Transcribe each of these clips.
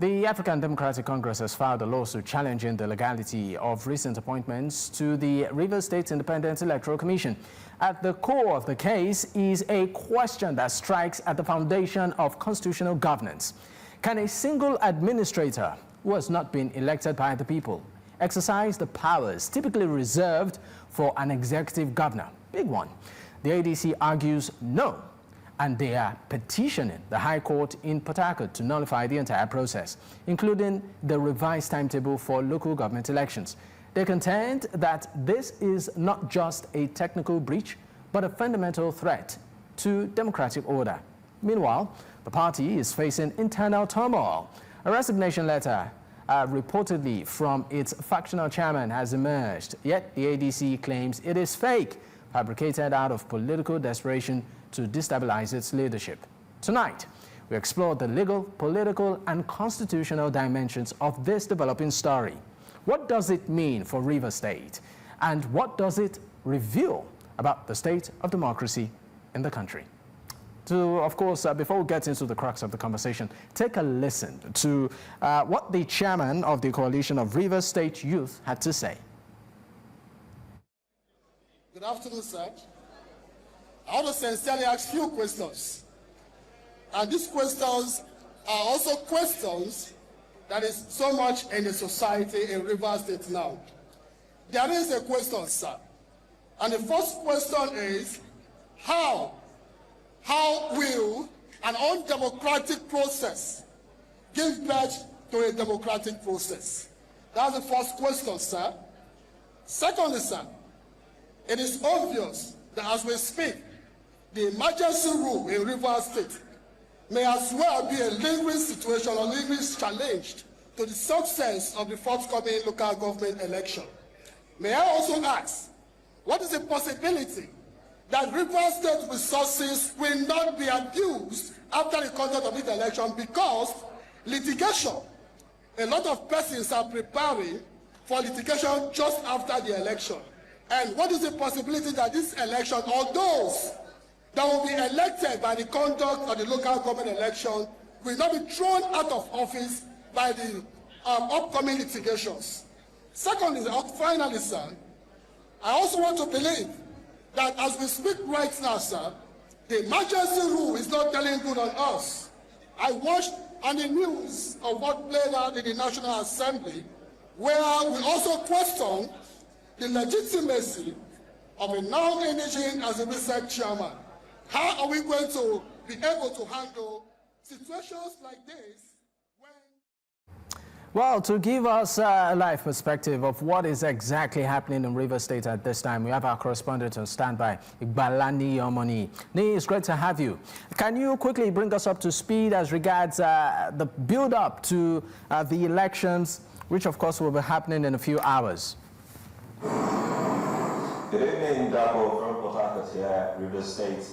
The African Democratic Congress has filed a lawsuit challenging the legality of recent appointments to the Rivers State Independent Electoral Commission. At the core of the case is a question that strikes at the foundation of constitutional governance. Can a single administrator who has not been elected by the people exercise the powers typically reserved for an executive governor? Big one. The ADC argues no, and they are petitioning the High Court in Port Harcourt to nullify the entire process, including the revised timetable for local government elections. They contend that this is not just a technical breach, but a fundamental threat to democratic order. Meanwhile, the party is facing internal turmoil. A resignation letter reportedly from its factional chairman has emerged, yet the ADC claims it is fake, fabricated out of political desperation to destabilize its leadership. Tonight, we explore the legal, political, and constitutional dimensions of this developing story. What does it mean for Rivers State? And what does it reveal about the state of democracy in the country? Of course, before we get into the crux of the conversation, take a listen to what the chairman of the Coalition of Rivers State Youth had to say. Good afternoon, sir. I want to sincerely ask a few questions. And these questions are also questions that is so much in the society in Rivers State now. There is a question, sir. And the first question is, how will an undemocratic process give birth to a democratic process? That's the first question, sir. Secondly, sir, it is obvious that as we speak, the emergency rule in Rivers State may as well be a lingering situation or lingering challenge to the success of the forthcoming local government election. May I also ask, what is the possibility that Rivers State resources will not be abused after the conduct of this election because litigation, a lot of persons are preparing for litigation just after the election. And what is the possibility that this election, or those that will be elected by the conduct of the local government election, will not be thrown out of office by the upcoming litigations? Secondly, finally, sir, I also want to believe that as we speak right now, sir, the emergency rule is not telling good on us. I watched on the news of what played out in the National Assembly, where we also question the legitimacy of a now emerging as a RSIEC chairman. How are we going to be able to handle situations like this when... Well, to give us a live perspective of what is exactly happening in Rivers State at this time, we have our correspondent on standby, Igbalani Yomoni. Ni, it's great to have you. Can you quickly bring us up to speed as regards the build-up to the elections, which of course will be happening in a few hours? Good evening, Dabo from Port Harcourt here, Rivers State.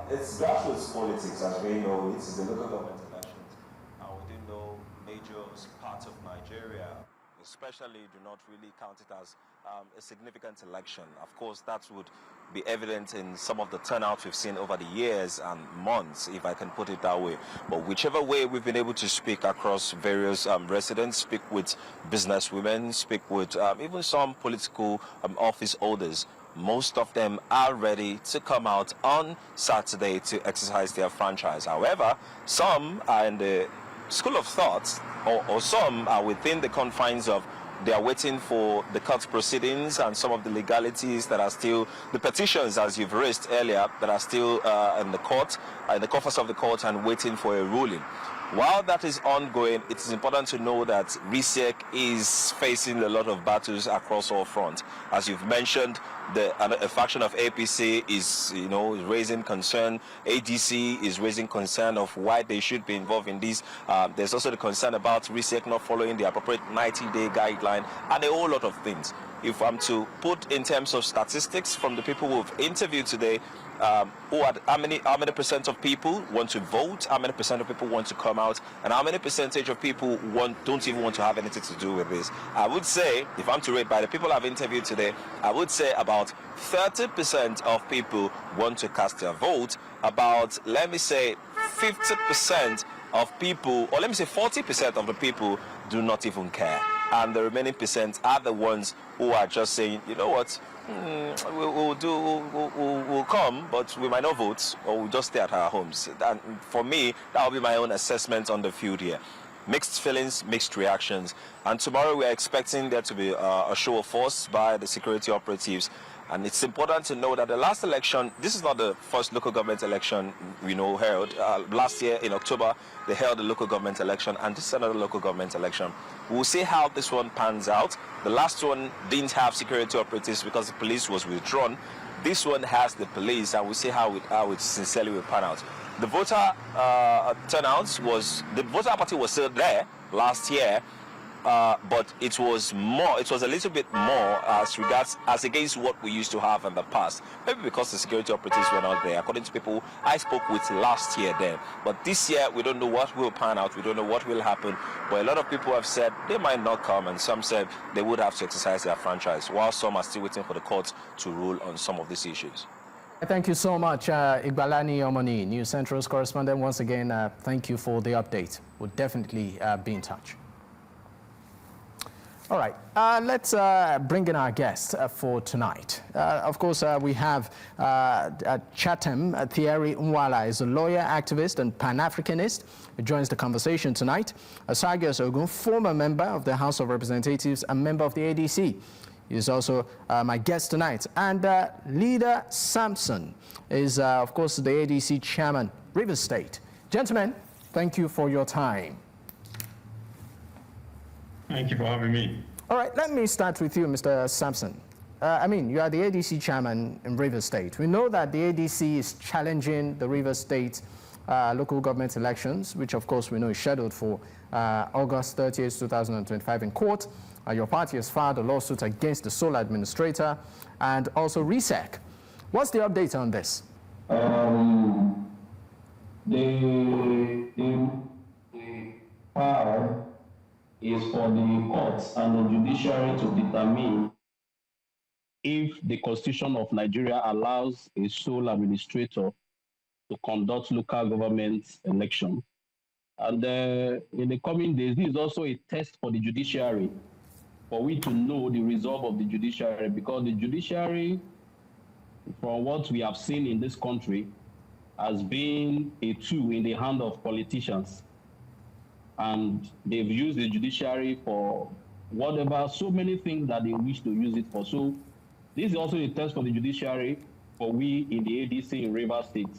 It's grassroots politics, as we know. It is the local government elections. And we do know major parts of Nigeria, especially, do not really count it as a significant election. Of course, that would be evident in some of the turnout we've seen over the years and months, if I can put it that way. But whichever way we've been able to speak across various residents, speak with businesswomen, speak with even some political office holders, most of them are ready to come out on Saturday to exercise their franchise. However, some are in the school of thought, or some are within the confines of they are waiting for the court proceedings and some of the legalities that are still, the petitions as you've raised earlier, that are still in the court, in the coffers of the court, and waiting for a ruling. While that is ongoing, it is important to know that RSIEC is facing a lot of battles across all fronts. As you've mentioned, a faction of APC is, raising concern. ADC is raising concern of why they should be involved in this. There's also the concern about RSIEC not following the appropriate 90-day guideline and a whole lot of things. If I'm to put in terms of statistics from the people who've interviewed today, how many percent of people want to vote, how many percent of people want to come out, and how many percentage of people don't even want to have anything to do with this. I would say, if I'm to rate by the people I've interviewed today, I would say about 30% of people want to cast their vote. About, let me say, 50% of people, or let me say 40% of the people do not even care. And the remaining percent are the ones who are just saying, you know what, we'll come, but we might not vote, or we'll just stay at our homes. And for me, that will be my own assessment on the field here. Mixed feelings, mixed reactions. And tomorrow we are expecting there to be a show of force by the security operatives. And it's important to know that the last election, this is not the first local government election we know held. Last year in October, they held a local government election, and this is another local government election. We'll see how this one pans out. The last one didn't have security operatives because the police was withdrawn. This one has the police, and we'll see how it sincerely will pan out. The voter turnout was, the voter apathy was still there last year, but it was a little bit more as against what we used to have in the past. Maybe because the security operatives were not there, according to people I spoke with last year then. But this year, we don't know what will pan out. We don't know what will happen. But a lot of people have said they might not come, and some said they would have to exercise their franchise, while some are still waiting for the courts to rule on some of these issues. Thank you so much, Igbalani Omoni, News Central's correspondent. Once again, thank you for the update. We'll definitely be in touch. All right, let's bring in our guest for tonight. Of course, we have Chatham Thierry Nwala is a lawyer, activist, and Pan-Africanist. He joins the conversation tonight. Sagios Ogun, former member of the House of Representatives and member of the ADC. He is also my guest tonight. And Leader Sampson is, of course, the ADC chairman, Rivers State. Gentlemen, thank you for your time. Thank you for having me. All right, let me start with you, Mr. Sampson. You are the ADC chairman in Rivers State. We know that the ADC is challenging the Rivers State local government elections, which of course we know is scheduled for August 30th, 2025 in court. Your party has filed a lawsuit against the sole administrator and also RSIEC. What's the update on this? The power is for the courts and the judiciary to determine if the Constitution of Nigeria allows a sole administrator to conduct local government election. And in the coming days, this is also a test for the judiciary, for we to know the resolve of the judiciary, because the judiciary, from what we have seen in this country, has been a tool in the hand of politicians. And they've used the judiciary for whatever, so many things that they wish to use it for. So this is also a test for the judiciary, for we in the ADC in Rivers State,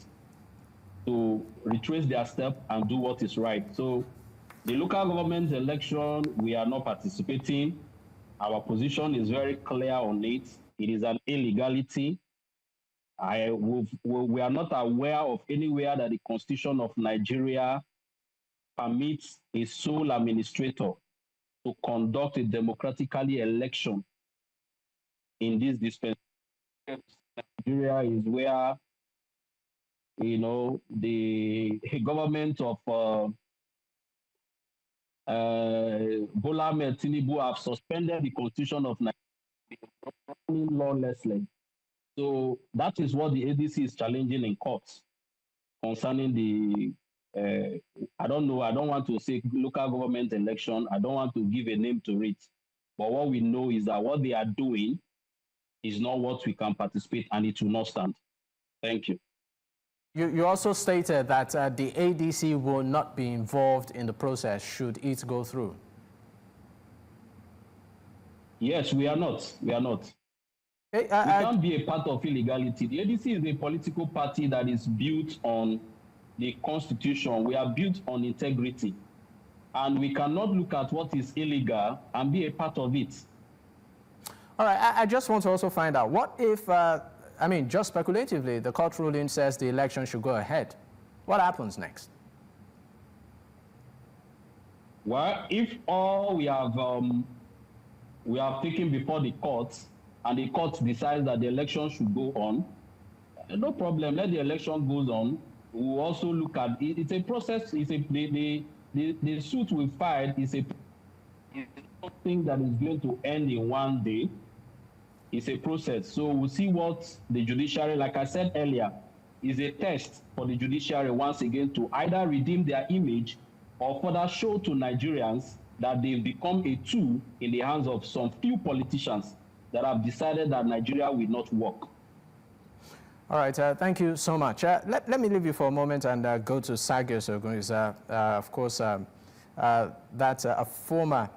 to retrace their step and do what is right. So the local government election, we are not participating. Our position is very clear on it. It is an illegality. We are not aware of anywhere that the Constitution of Nigeria permits a sole administrator to conduct a democratically election in this dispensation. Nigeria is where, the government of Bola Ahmed Tinubu have suspended the Constitution of Nigeria lawlessly. So that is what the ADC is challenging in courts concerning the I don't want to say local government election. I don't want to give a name to it. But what we know is that what they are doing is not what we can participate, and it will not stand. Thank you. You also stated that the ADC will not be involved in the process should it go through. Yes, we are not. We are not. We can't be a part of illegality. The ADC is a political party that is built on the Constitution. We are built on integrity. And we cannot look at what is illegal and be a part of it. All right, I just want to also find out, what if, just speculatively, the court ruling says the election should go ahead? What happens next? Well, if all we have taken before the court, and the court decides that the election should go on, no problem, let the election go on. We'll also look at it. It's a process. It's the suit we filed is something that is going to end in one day. It's a process. So we'll see what the judiciary, like I said earlier, is a test for the judiciary once again to either redeem their image or further show to Nigerians that they've become a tool in the hands of some few politicians that have decided that Nigeria will not work. All right, thank you so much. Let me leave you for a moment and go to Sagios, who is, of course, that's a former...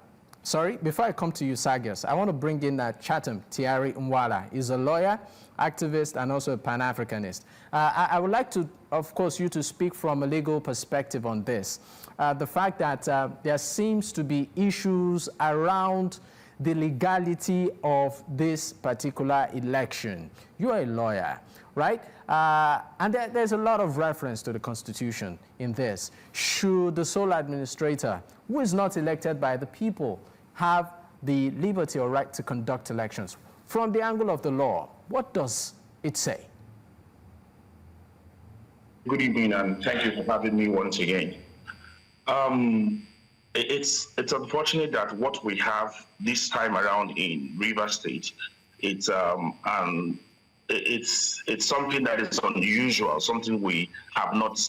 Sorry, before I come to you, Sagios, I want to bring in Chatham Thierry Mwala. He's a lawyer, activist, and also a Pan-Africanist. I would like to, of course, you to speak from a legal perspective on this. The fact that there seems to be issues around the legality of this particular election. You are a lawyer, right? And there's a lot of reference to the Constitution in this. Should the sole administrator, who is not elected by the people, have the liberty or right to conduct elections? From the angle of the law, what does it say? Good evening, and thank you for having me once again. It's unfortunate that what we have this time around in Rivers State, it's something that is unusual, something we have not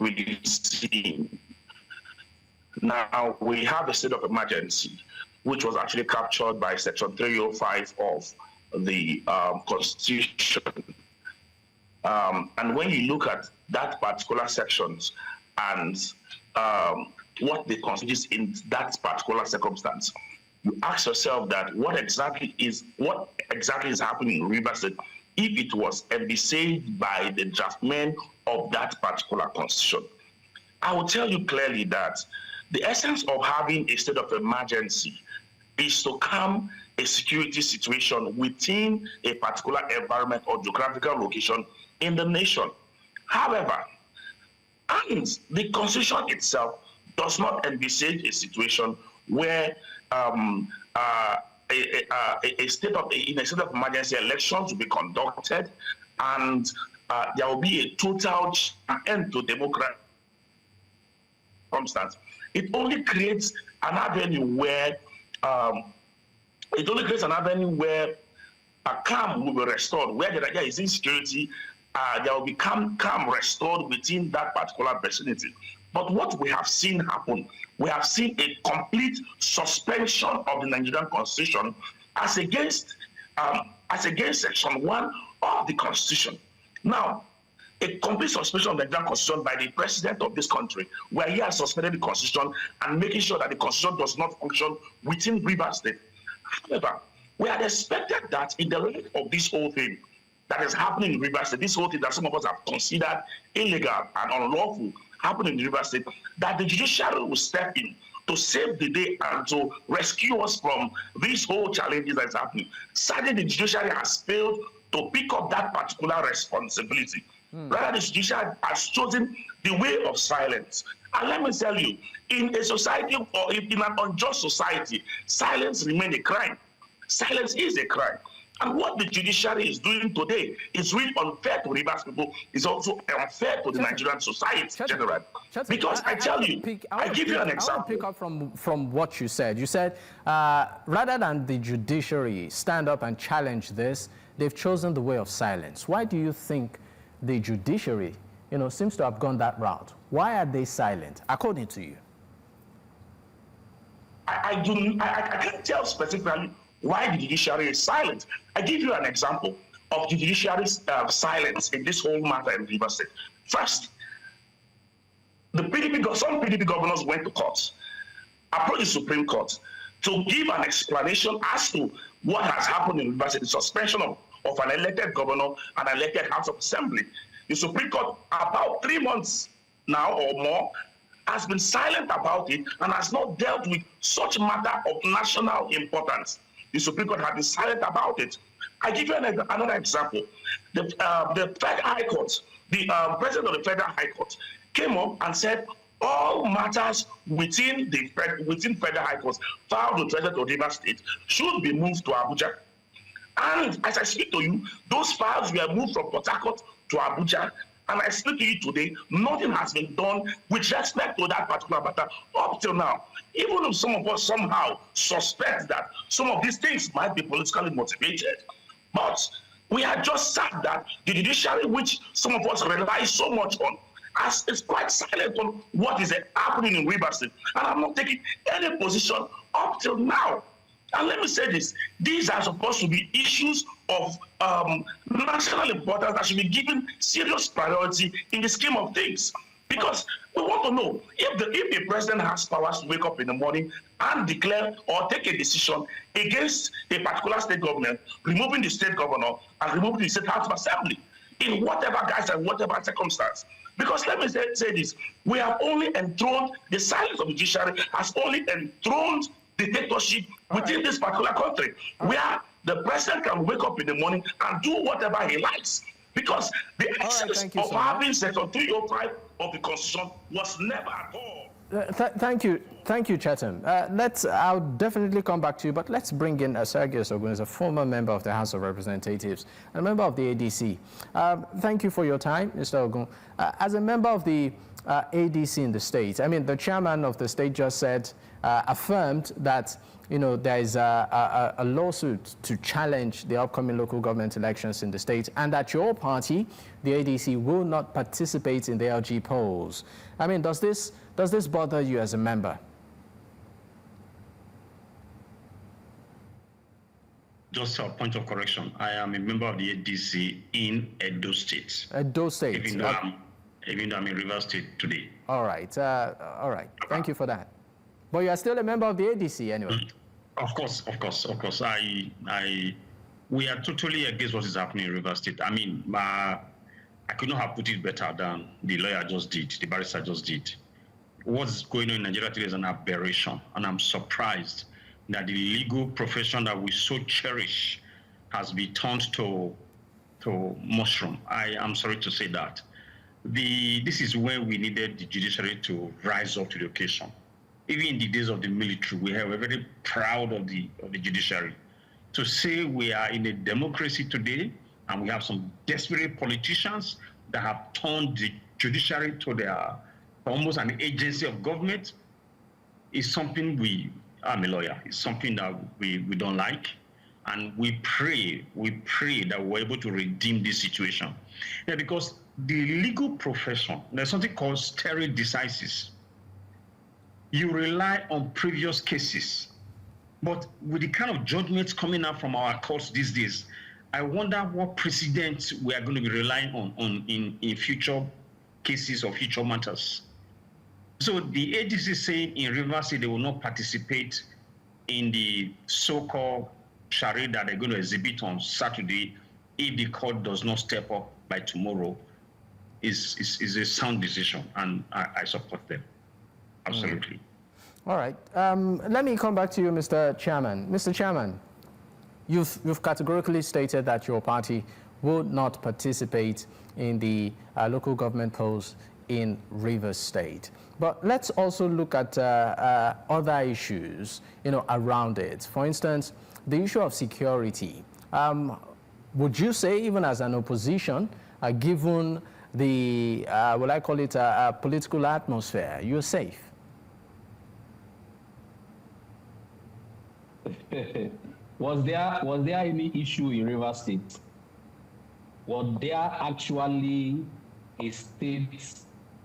really seen. Now, we have a state of emergency, which was actually captured by Section 305 of the Constitution. And when you look at that particular sections and what the Constitution in that particular circumstance, you ask yourself that what exactly is happening in Rivers State if it was envisaged by the draftmen of that particular constitution. I will tell you clearly that the essence of having a state of emergency is to calm a security situation within a particular environment or geographical location in the nation. However, and the Constitution itself does not envisage a situation where in a state of emergency, elections will be conducted, and there will be a total end to democracy. It only creates an avenue where a calm will be restored, where there is insecurity. There will be calm restored within that particular vicinity. But what we have seen happen, we have seen a complete suspension of the Nigerian Constitution as against Section 1 of the Constitution. Now, a complete suspension of the Nigerian Constitution by the president of this country, where he has suspended the Constitution and making sure that the Constitution does not function within Rivers State. However, we had expected that in the light of this whole thing that is happening in Rivers State, this whole thing that some of us have considered illegal and unlawful happening in Rivers State, that the judiciary will step in to save the day and to rescue us from these whole challenges that is happening. Sadly, the judiciary has failed to pick up that particular responsibility. Rather, the judiciary has chosen the way of silence. And let me tell you, in a society or in an unjust society, silence remains a crime. Silence is a crime. And what the judiciary is doing today is really unfair to Rivers people. It's also unfair to the Nigerian society generally. Because I give you an example. I want to pick up from what you said. You said rather than the judiciary stand up and challenge this, they've chosen the way of silence. Why do you think the judiciary, seems to have gone that route? Why are they silent, according to you? I can't tell specifically why the judiciary is silent. I give you an example of the judiciary's silence in this whole matter in Rivers State. First, some PDP governors went to court, approached the Supreme Court to give an explanation as to what has happened in Rivers State, the suspension of an elected governor and elected House of Assembly. The Supreme Court, about 3 months now or more, has been silent about it and has not dealt with such matter of national importance. The Supreme Court has been silent about it. I give you another example. The Federal High Court, the President of the Federal High Court came up and said all matters within Federal High Court filed with President of Rivers State should be moved to Abuja. And as I speak to you, those files were moved from Port Harcourt to Abuja. And I speak to you today, nothing has been done with respect to that particular matter up till now. Even if some of us somehow suspect that some of these things might be politically motivated. But we are just sad that the judiciary, which some of us rely so much on, is quite silent on what is happening in Rivers State, and I'm not taking any position up till now. And let me say this, these are supposed to be issues of national importance that should be given serious priority in the scheme of things. Because we want to know if the president has powers to wake up in the morning and declare or take a decision against a particular state government, removing the state governor and removing the state house of assembly in whatever guise and whatever circumstance. Because let me say this, we have only enthroned, the silence of the judiciary has only enthroned dictatorship within this particular country, where the president can wake up in the morning and do whatever he likes. Because the essence of having Section 305 of the Constitution was never at all. Thank you, Chatham. I'll definitely come back to you, but let's bring in Sergius Ogun, as a former member of the House of Representatives and a member of the ADC. Thank you for your time, Mr. Ogun. As a member of the ADC in the state, I mean, the chairman of the state just said, affirmed that, you know, there is a lawsuit to challenge the upcoming local government elections in the state, and that your party, the ADC, will not participate in the LG polls. I mean, does this bother you as a member? Just a point of correction. I am a member of the ADC in Edo State. Edo State. Even though I'm in Rivers State today. All right. All right. Thank you for that. But you are still a member of the ADC anyway. Of course. We are totally against what is happening in Rivers State. I mean, I could not have put it better than the lawyer just did, the barrister just did. What's going on in Nigeria today is an aberration, and I'm surprised that the legal profession that we so cherish has been turned to mushroom. I am sorry to say that. This is where we needed the judiciary to rise up to the occasion. Even in the days of the military, we're very proud of the judiciary. To say we are in a democracy today, and we have some desperate politicians that have turned the judiciary to their almost an agency of government, is something I'm a lawyer, it's something that we don't like. And we pray that we're able to redeem this situation. Yeah, because the legal profession, there's something called stare decisis. You rely on previous cases. But with the kind of judgments coming out from our courts these days, I wonder what precedents we are going to be relying on in future cases or future matters. So the ADC saying in Rivers State they will not participate in the so-called charade that they're going to exhibit on Saturday if the court does not step up by tomorrow is a sound decision, and I support them. Absolutely. All right. Let me come back to you, Mr. Chairman. Mr. Chairman, you've categorically stated that your party will not participate in the local government polls in Rivers State. But let's also look at other issues, you know, around it. For instance, the issue of security. Would you say, even as an opposition, given the, will I call it a political atmosphere, you're safe? Was there any issue in Rivers State? Was there actually a state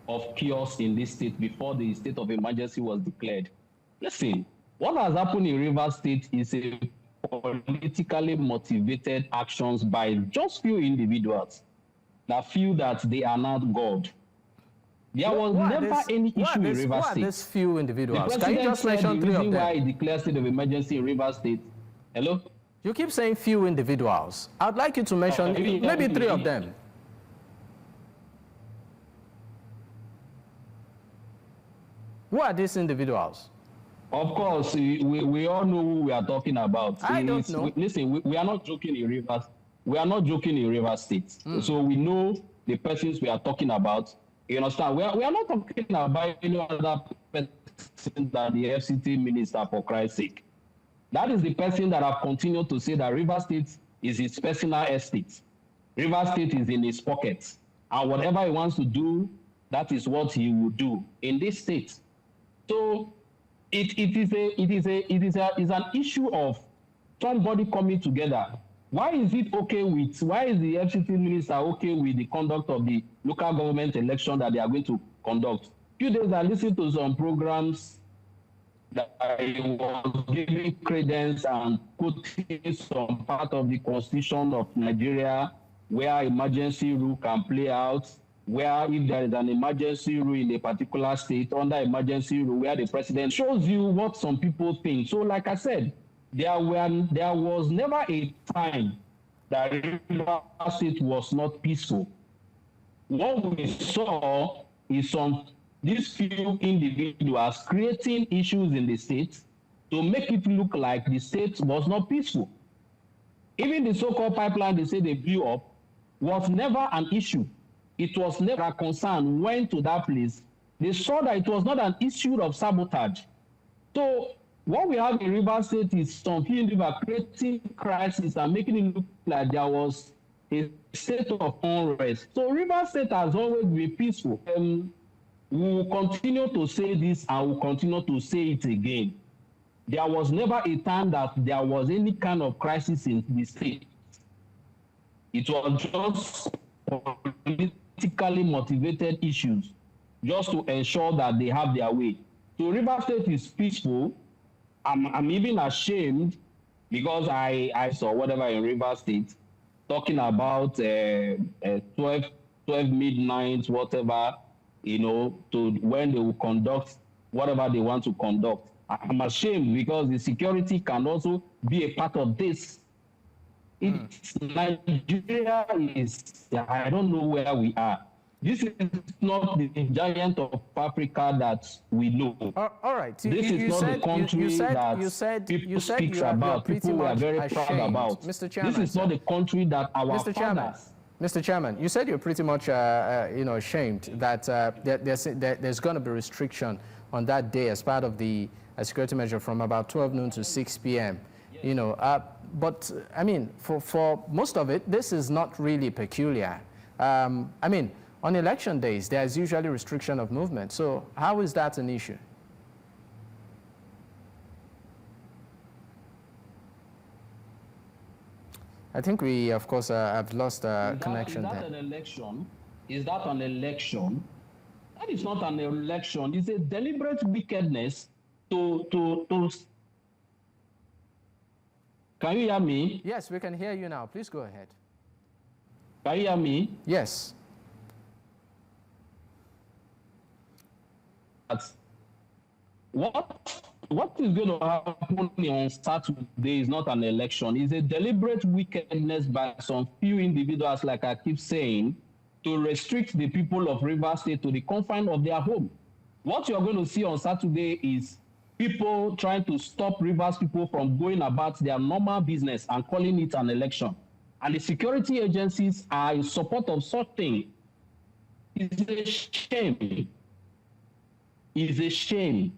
of chaos in this state before the state of emergency was declared? Listen, what has happened in Rivers State is a politically motivated actions by just few individuals that feel that they are not God. There was never any issue in Rivers State. What are these few individuals? Can you just mention three of them? The reason why he declared state of emergency in Rivers State. Hello? You keep saying few individuals. I'd like you to mention maybe three of them. Who are these individuals? Of course, we all know who we are talking about. I don't know. Listen, we are not joking in Rivers. We are not joking in Rivers State. So we know the persons we are talking about. You understand? We are not talking about any other person than the FCT minister, for Christ's sake. That is the person that have continued to say that Rivers State is his personal estate. Rivers State is in his pockets. And whatever he wants to do, that is what he will do in this state. So it is an issue of somebody coming together Why is the FCT minister okay with the conduct of the local government election that they are going to conduct? A few days I listened to some programs that I was giving credence and quoting some part of the constitution of Nigeria where emergency rule can play out, where if there is an emergency rule in a particular state, under emergency rule, where the president shows you what some people think. So like I said, there was never a time that River State was not peaceful. What we saw is these few individuals creating issues in the state to make it look like the state was not peaceful. Even the so-called pipeline they say they blew up was never an issue. It was never a concern. Went to that place, they saw that it was not an issue of sabotage. So what we have in River State is some few individuals creating crisis and making it look like there was a state of unrest. So River State has always been peaceful. We will continue to say this and we'll continue to say it again. There was never a time that there was any kind of crisis in the state. It was just politically motivated issues just to ensure that they have their way. So River State is peaceful. I'm even ashamed because I saw whatever in River State talking about 12 midnight, whatever, to when they will conduct whatever they want to conduct. I'm ashamed because the security can also be a part of this. Nigeria is, I don't know where we are. This is not the giant of Africa that we know. All right. This is not the country that people speak about, people who are very proud about. Mr. Chairman, this is not the country that our fathers. Mr. Chairman, you said you're pretty much, ashamed that there's going to be restriction on that day as part of the security measure from about 12 noon to 6 p.m. But I mean, for most of it, this is not really peculiar. I mean, on election days, there's usually restriction of movement. So how is that an issue? I think we, of course, have lost connection there. Is that an election? Is that an election? That is not an election. It's a deliberate wickedness to. Can you hear me? Yes, we can hear you now. Please go ahead. Can you hear me? Yes. What is going to happen on Saturday is not an election. It's a deliberate wickedness by some few individuals, like I keep saying, to restrict the people of River State to the confine of their home. What you're going to see on Saturday is people trying to stop Rivers people from going about their normal business and calling it an election. And the security agencies are in support of such thing. It's a shame. It's a shame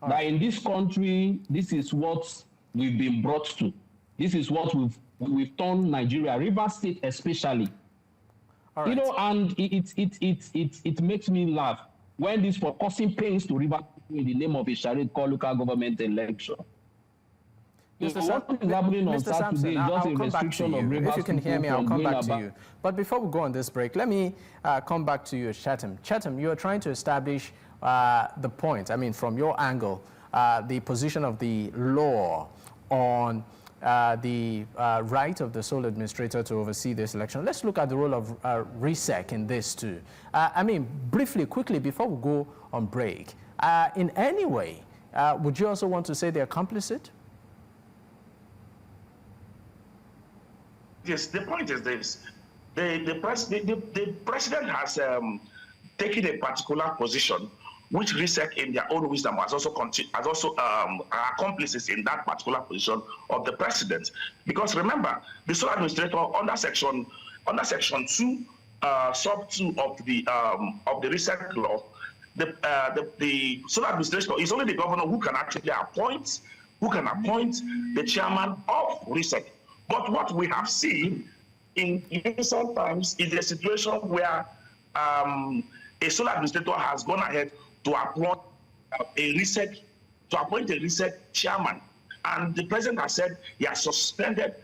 that in this country, this is what we've been brought to. This is what we've turned Nigeria, River State especially. Right. And it makes me laugh when this for causing pains to River in the name of a charade called local government election. Mr. Sampson, I'll come back to you. If you can hear me, I'll come back to you. But before we go on this break, let me come back to you, Chatham. Chatham, you are trying to establish the point, I mean, from your angle, the position of the law on the right of the sole administrator to oversee this election. Let's look at the role of RSIEC in this too. I mean, briefly, quickly, before we go on break, in any way, would you also want to say they're complicit? Yes, the point is this. The president has taken a particular position, which RSIEC in their own wisdom has also accomplices in that particular position of the president. Because remember, the sole administrator under section 2, sub 2 of the RSIEC law, the sole administrator is only the governor who can actually appoint the chairman of RSIEC. But what we have seen in recent times is a situation where a sole administrator has gone ahead to appoint a RSIEC chairman, and the president has said he has suspended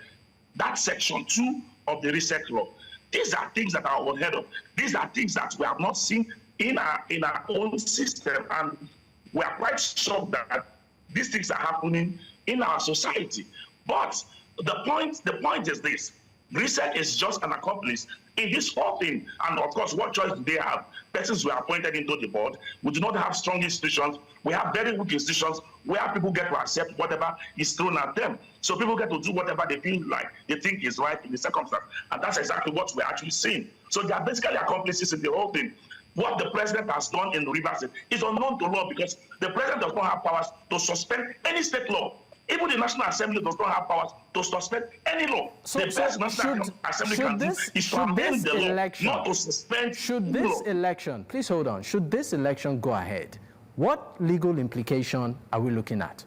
that section 2 of the RSIEC law. These are things that are unheard of. These are things that we have not seen in our own system, and we are quite shocked that these things are happening in our society. But the point is this: RSIEC is just an accomplice in this whole thing. And of course, what choice do they have? Persons were appointed into the board. We do not have strong institutions. We have very weak institutions where people get to accept whatever is thrown at them. So people get to do whatever they feel like they think is right in the circumstance. And that's exactly what we're actually seeing. So they are basically accomplices in the whole thing. What the president has done in Rivers State is unknown to law, because the president does not have powers to suspend any state law. Even the National Assembly does not have powers to suspend any law. The best National Assembly can do is to amend the law, not to suspend the law. Election, please hold on, should this election go ahead, what legal implication are we looking at?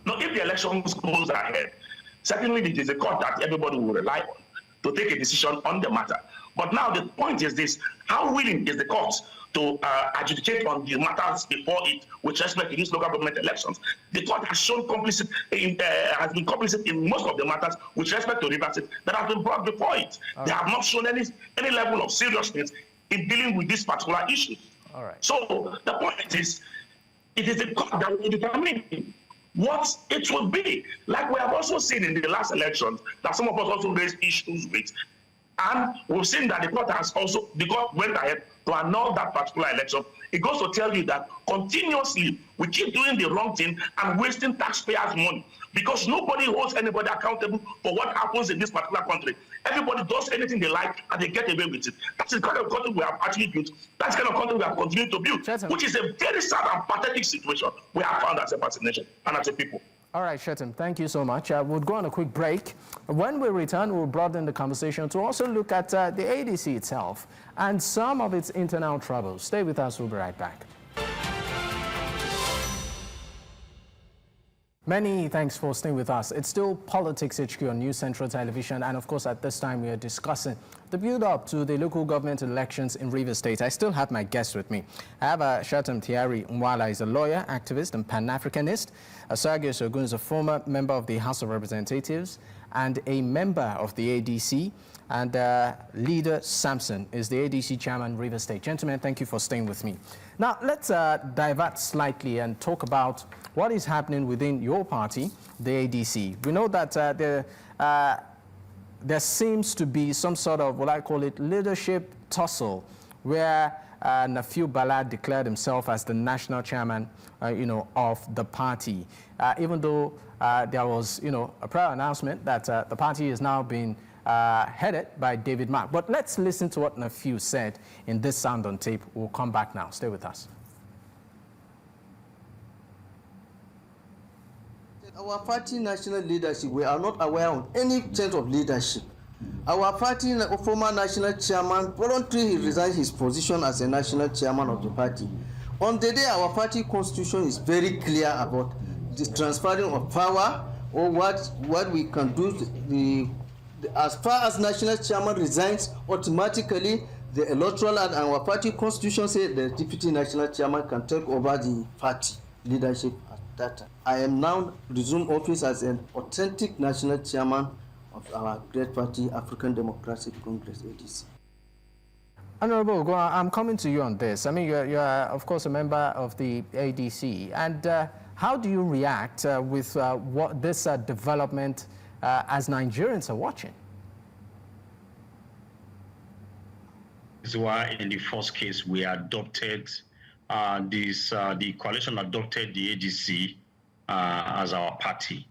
No, if the election goes ahead, certainly it is a court that everybody will rely on to take a decision on the matter. But now the point is this: how willing is the court to adjudicate on the matters before it with respect to these local government elections? The court has shown complicit has been complicit in most of the matters with respect to Rivers State that have been brought before it. They have not shown any level of seriousness in dealing with this particular issue. All right. So the point is, it is the court that will determine what it will be. Like we have also seen in the last elections that some of us also raised issues with. And we've seen that the court went ahead to annul that particular election. It goes to tell you that continuously we keep doing the wrong thing and wasting taxpayers' money, because nobody holds anybody accountable for what happens in this particular country. Everybody does anything they like and they get away with it. That's the kind of country we have actually built. That's the kind of country we have continued to build, which is a very sad and pathetic situation we have found as a nation and as a people. All right, Shetim, thank you so much. We'll go on a quick break. When we return, we'll broaden the conversation to also look at the ADC itself and some of its internal troubles. Stay with us, we'll be right back. Many thanks for staying with us. It's still Politics HQ on News Central Television, and of course at this time we are discussing the build-up to the local government elections in Rivers State. I still have my guests with me. I have Shetim Thierry Mwala, is a lawyer, activist, and Pan-Africanist. Sergius Ogun is a former member of the House of Representatives and a member of the ADC. And Leader Samson is the ADC chairman, Rivers State. Gentlemen, thank you for staying with me. Now, let's divert slightly and talk about what is happening within your party, the ADC. We know that there seems to be some sort of, what I call it, leadership tussle, where Nafiu Bala declared himself as the national chairman, of the party, even though there was, a prior announcement that the party is now being headed by David Mark. But let's listen to what Nafiu said in this sound on tape. We'll come back now. Stay with us. Our party national leadership, we are not aware of any change of leadership. Our party former national chairman voluntarily resigned his position as a national chairman of the party. On the day, our party constitution is very clear about the transferring of power, or what we can do. As far as national chairman resigns, automatically the electoral and our party constitution says the deputy national chairman can take over the party leadership at that time. I am now resumed office as an authentic national chairman of our great party, African Democratic Congress, ADC. Honorable Ogun, I'm coming to you on this. I mean, you're of course a member of the ADC, and how do you react with what this development as Nigerians are watching? This is why in the first case we adopted the coalition adopted the ADC as our party.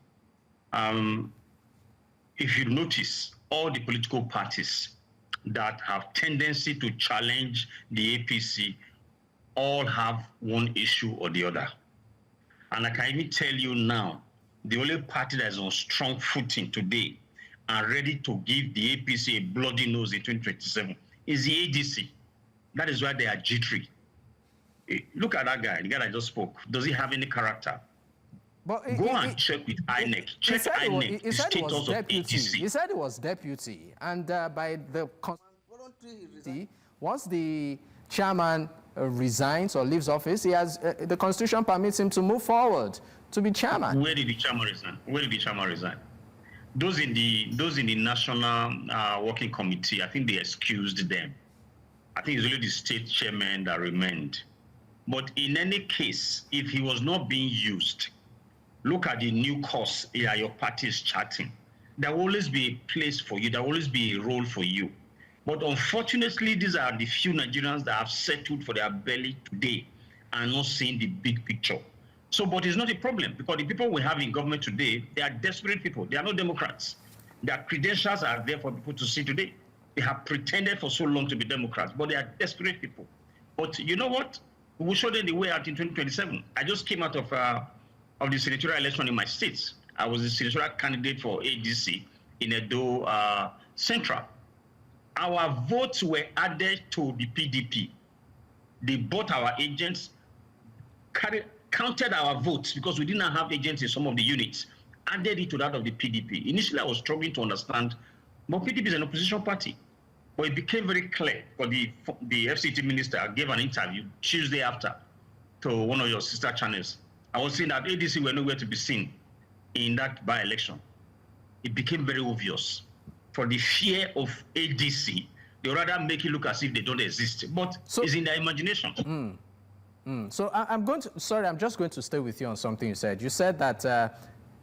If you notice, all the political parties that have tendency to challenge the APC all have one issue or the other. And I can even tell you now, the only party that is on strong footing today and ready to give the APC a bloody nose in 2027 is the ADC. That is why they are jittery. Look at that guy, the guy that just spoke. Does he have any character? But Go and check with INEC. Check INEC, the status of ADC. He said it was deputy, and by the once the chairman resigns or leaves office, he has the constitution permits him to move forward to be chairman. Where did the chairman resign? Where did the chairman resign? Those in the national working committee, I think they excused them. I think it's only the state chairman that remained. But in any case, if he was not being used, look at the new course your party is charting. There will always be a place for you. There will always be a role for you. But unfortunately, these are the few Nigerians that have settled for their belly today and not seeing the big picture. So, but it's not a problem, because the people we have in government today, they are desperate people. They are not Democrats. Their credentials are there for people to see today. They have pretended for so long to be Democrats, but they are desperate people. But you know what? We will show them the way out in 2027. I just came out of the senatorial election in my state. I was the senatorial candidate for ADC in Edo Central. Our votes were added to the PDP. They bought our agents, counted our votes because we did not have agents in some of the units, added it to that of the PDP. Initially, I was struggling to understand, but PDP is an opposition party. But it became very clear, because the FCT minister gave an interview Tuesday after to one of your sister channels. I was saying that ADC were nowhere to be seen in that by-election. It became very obvious. For the fear of ADC, they rather make it look as if they don't exist, but it's in their imagination. So I'm just going to stay with you on something you said. You said that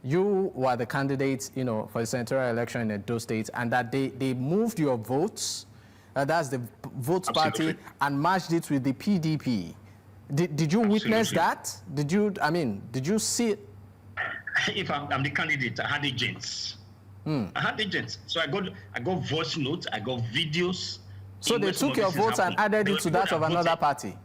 you were the candidate, for the senatorial election in Edo State, and that they moved your votes, that's the votes Absolutely. party, and matched it with the PDP. Did you witness that? Did you see it? If I'm the candidate, I had agents. I had agents. So I got voice notes, I got videos. So they took your votes and added it to that of another party?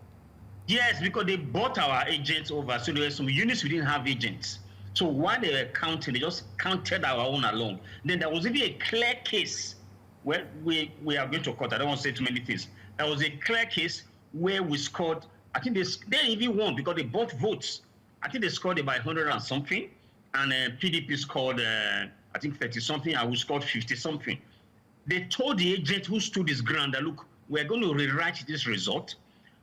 Yes, because they bought our agents over. So there were some units we didn't have agents. So while they were counting, they just counted our own alone. Then there was even a clear case where we are going to court. I don't want to say too many things. There was a clear case where we scored, I think they even won because they bought votes. I think they scored about 100 and something. And PDP scored, I think 30 something, and we scored 50 something. They told the agent who stood his ground that, look, we're going to rewrite this result.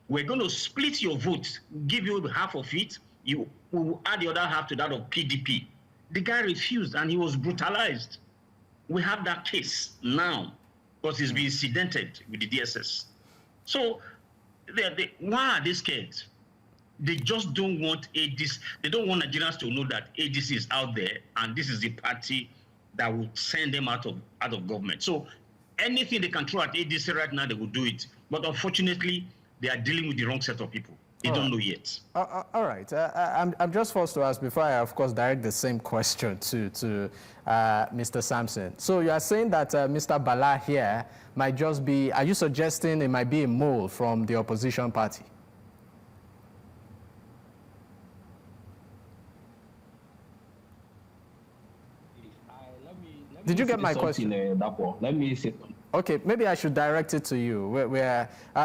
We're going to split your vote, give you half of it. We will add the other half to that of PDP. The guy refused, and he was brutalized. We have that case now because he's being incidented with the DSS. So why are they scared? They just don't want ADC. They don't want Nigerians to know that ADC is out there, and this is the party that will send them out of government. So anything they can throw at ADC right now, they will do it. But unfortunately, they are dealing with the wrong set of people. They don't know yet. All right. I'm just forced to ask before I, of course, direct the same question to Mr. Sampson. So you are saying that Mr. Bala here might just be, are you suggesting it might be a mole from the opposition party? Did you get my question? Let me say something. Okay, maybe I should direct it to you.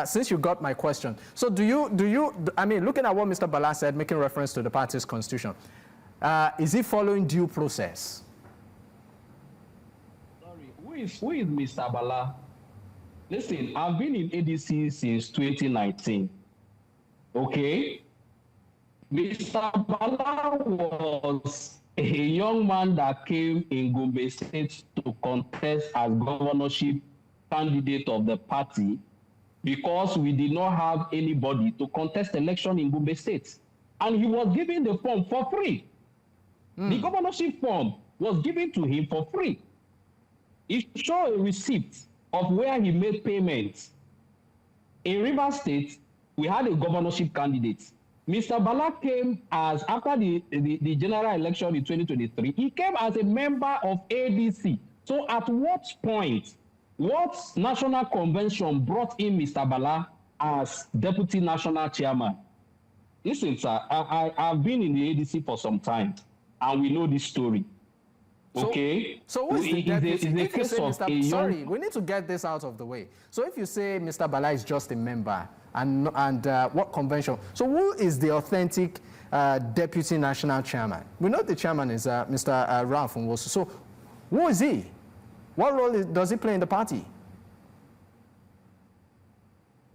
Since you got my question, so do you? I mean, looking at what Mr. Bala said, making reference to the party's constitution, is he following due process? Sorry, who is Mr. Bala? Listen, I've been in ADC since 2019. Okay, Mr. Bala was a young man that came in Gombe State to contest as governorship candidate of the party because we did not have anybody to contest election in Gombe State. And he was given the form for free. The governorship form was given to him for free. He showed a receipt of where he made payments. In Rivers State, we had a governorship candidate. Mr. Bala came as, after the general election in 2023, he came as a member of ADC. So at what point, what national convention brought in Mr. Bala as deputy national chairman? Listen, sir, I've been in the ADC for some time, and we know this story. Okay? So who is the deputy? Sorry, we need to get this out of the way. So if you say Mr. Bala is just a member, and what convention? So who is the authentic deputy national chairman? We know the chairman is Mr. Ralph Nwosu. So who is he? What role does he play in the party?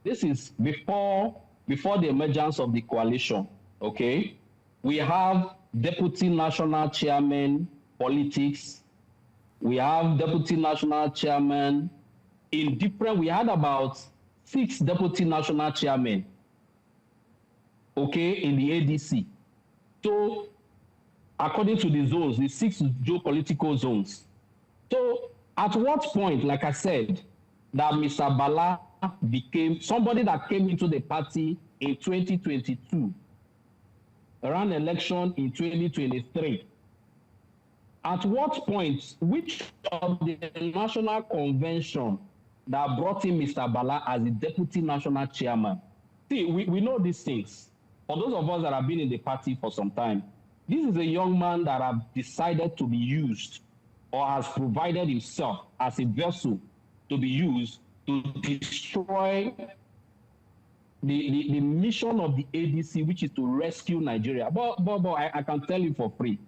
This is before before the emergence of the coalition, okay, we have deputy national chairman politics. We have deputy national chairman in different, we had about 6 deputy national chairmen, okay, in the ADC. So according to the zones, the 6 geopolitical zones. So at what point, like I said, that Mr. Bala became somebody that came into the party in 2022, ran election in 2023. At what point, which of the national convention that brought in Mr. Bala as the deputy national chairman? See, we know these things. For those of us that have been in the party for some time, this is a young man that has decided to be used or has provided himself as a vessel to be used to destroy the mission of the ADC, which is to rescue Nigeria. But I can tell you for free.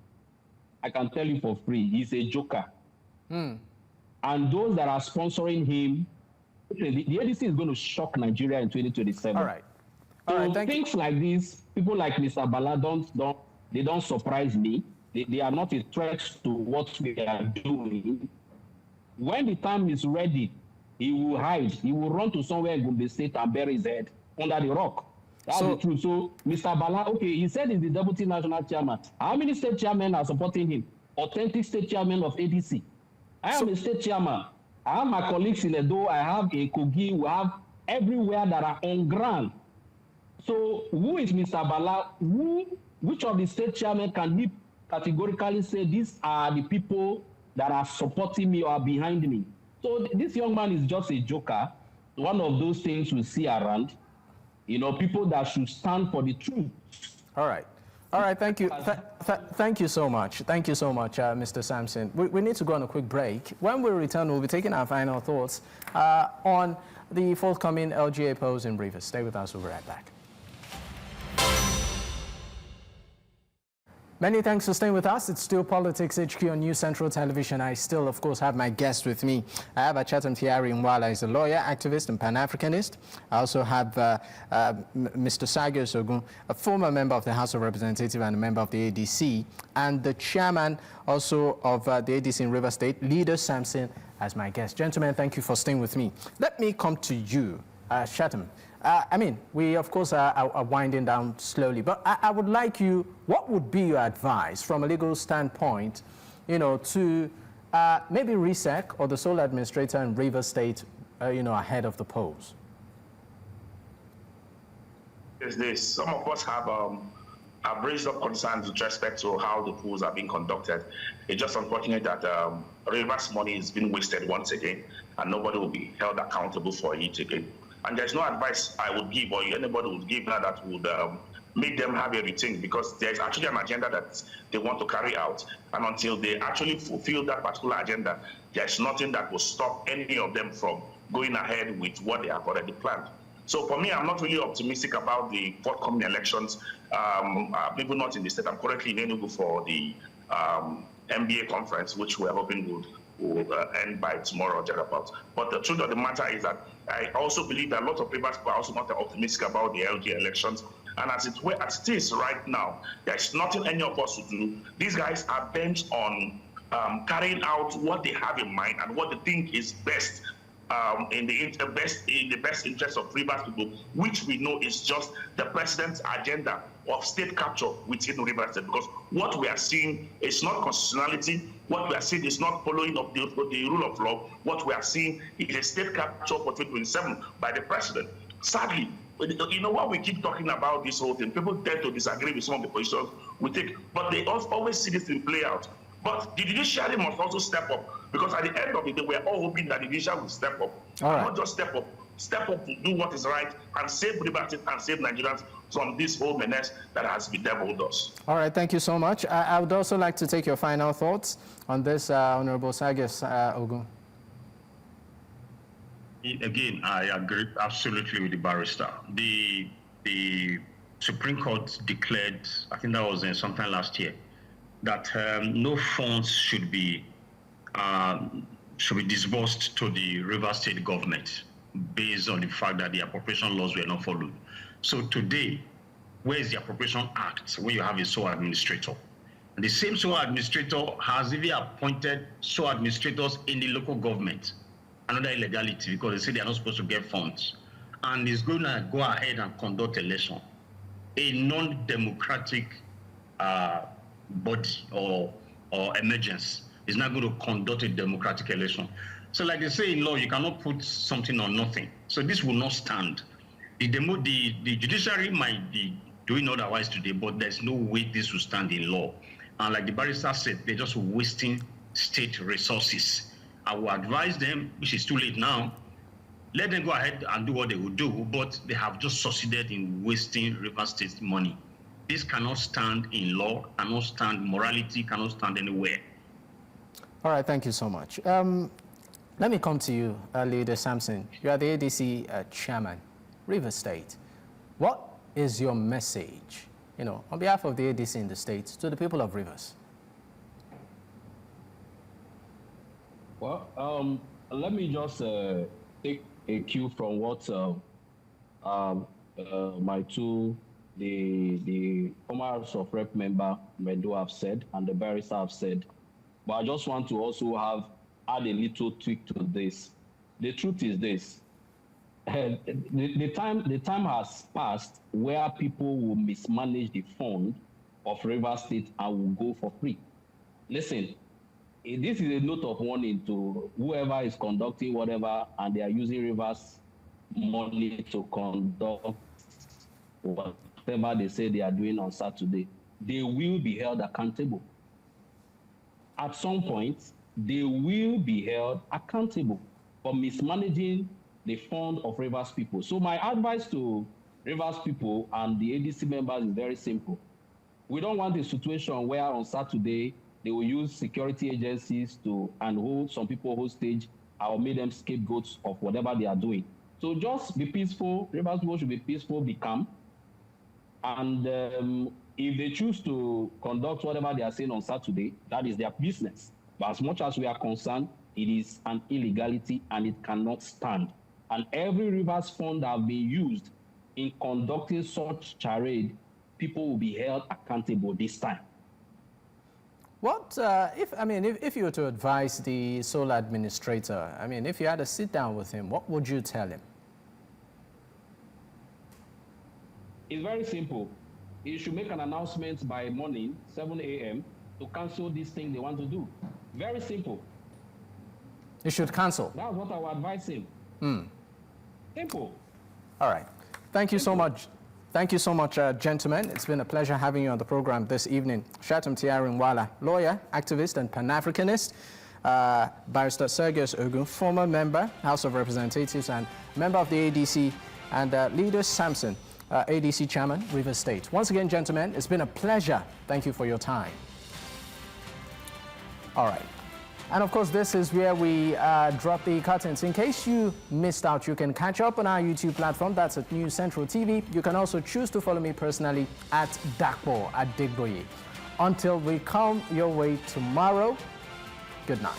I can tell you for free, he's a joker. And those that are sponsoring him, the ADC is going to shock Nigeria in 2027. All right. So All right, thank things you. like this, people like Mr. Bala don't surprise me. They are not a threat to what we are doing. When the time is ready, he will hide. He will run to somewhere in Gombe State and bury his head under the rock. That's the truth. So Mr. Bala, okay, he said he's the deputy national chairman. How many state chairmen are supporting him? Authentic state chairman of ADC. I am a state chairman. I have my colleagues in Edo. I have a Kogi. We have everywhere that are on ground. So who is Mr. Bala? Which of the state chairmen can he categorically say these are the people that are supporting me or are behind me? So this young man is just a joker. One of those things we see around. You know, people that should stand for the truth. All right. All right, thank you. Thank you so much. Thank you so much, Mr. Sampson. We need to go on a quick break. When we return, we'll be taking our final thoughts on the forthcoming LGA polls in Rivers. Stay with us. We'll be right back. Many thanks for staying with us. It's still Politics HQ on News Central Television. I still, of course, have my guest with me. I have Chatham Thiari Nwala. He's a lawyer, activist, and Pan-Africanist. I also have Mr. Sagios Ogun, a former member of the House of Representatives and a member of the ADC, and the chairman also of the ADC in River State, Leader Sampson, as my guest. Gentlemen, thank you for staying with me. Let me come to you, Chatham. I mean, we, of course, are winding down slowly, but I would like you, what would be your advice from a legal standpoint, you know, to maybe RSIEC or the sole administrator in River State, you know, ahead of the polls? Is this, some of us have raised up concerns with respect to how the polls are being conducted. It's just unfortunate that Rivers money is being wasted once again, and nobody will be held accountable for it again. And there's no advice I would give or anybody would give now that would make them have a rethink, because there's actually an agenda that they want to carry out. And until they actually fulfill that particular agenda, there's nothing that will stop any of them from going ahead with what they have already planned. So for me, I'm not really optimistic about the forthcoming elections. Maybe not in the state. I'm currently in Enugu for the MBA conference, which we're hoping would end by tomorrow or thereabouts. But the truth of the matter is that I also believe that a lot of people are also not optimistic about the LG elections. And as it is right now, there's nothing any of us would do. These guys are bent on carrying out what they have in mind and what they think is best in the best interest of Rivers people, which we know is just the president's agenda of state capture within Rivers State. Because what we are seeing is not constitutionality. What we are seeing is not following of the rule of law. What we are seeing is a state capture for 2027 by the president. Sadly, you know what, we keep talking about this whole thing. People tend to disagree with some of the positions we take, but they always see this thing play out. But the judiciary must also step up, because at the end of the day, we're all hoping that the judiciary will step up. All right. Not just step up to do what is right and save Liberty and save Nigerians from this whole menace that has bedeviled us. All right, thank you so much. I would also like to take your final thoughts on this, Honorable Sagios Ogun. Again, I agree absolutely with the barrister. The Supreme Court declared, I think that was sometime last year, that no funds should be disbursed to the River State government based on the fact that the appropriation laws were not followed. So today, where is the Appropriation Act when you have a sole administrator? And the same sole administrator has even appointed sole administrators in the local government. Another illegality, because they say they are not supposed to get funds. And is going to go ahead and conduct election. A non-democratic body or emergence is not going to conduct a democratic election. So like they say in law, you cannot put something on nothing. So this will not stand. The judiciary might be doing otherwise today, but there's no way this will stand in law. And like the barrister said, they're just wasting state resources. I will advise them, which is too late now, let them go ahead and do what they will do, but they have just succeeded in wasting Rivers State's money. This cannot stand in law, cannot stand morality, cannot stand anywhere. All right, thank you so much. Let me come to you, Leader Samson. You are the ADC chairman, Rivers State. What is your message, on behalf of the ADC in the state to the people of Rivers? Well, let me just take a cue from what my the former House of Rep member Medo have said and the barrister have said. But I just want to also add a little tweak to this. The truth is this. The time has passed where people will mismanage the fund of Rivers State and will go for free. Listen, this is a note of warning to whoever is conducting whatever and they are using Rivers money to conduct whatever they say they are doing on Saturday. They will be held accountable. At some point, they will be held accountable for mismanaging the fund of Rivers people. So my advice to Rivers people and the ADC members is very simple. We don't want a situation where on Saturday, they will use security agencies and hold some people hostage or make them scapegoats of whatever they are doing. So just be peaceful. Rivers people should be peaceful, be calm. And if they choose to conduct whatever they are saying on Saturday, that is their business. But as much as we are concerned, it is an illegality and it cannot stand. And every Rivers fund that have been used in conducting such charade, people will be held accountable this time. What, if you were to advise the sole administrator, if you had to sit down with him, what would you tell him? It's very simple. He should make an announcement by morning, 7 a.m., to cancel this thing they want to do. Very simple. He should cancel? That's what I would advise him. Simple. All right. Thank you so much. Thank you so much, gentlemen. It's been a pleasure having you on the program this evening. Shatum Tiarinwala, lawyer, activist, and Pan-Africanist. Barrister Sergius Ogun, former member, House of Representatives, and member of the ADC, and Leader Samson, ADC chairman, Rivers State. Once again, gentlemen, it's been a pleasure. Thank you for your time. All right. And of course, this is where we drop the curtains. In case you missed out, you can catch up on our YouTube platform. That's at News Central TV. You can also choose to follow me personally at Dakpo at Digboye. Until we come your way tomorrow, good night.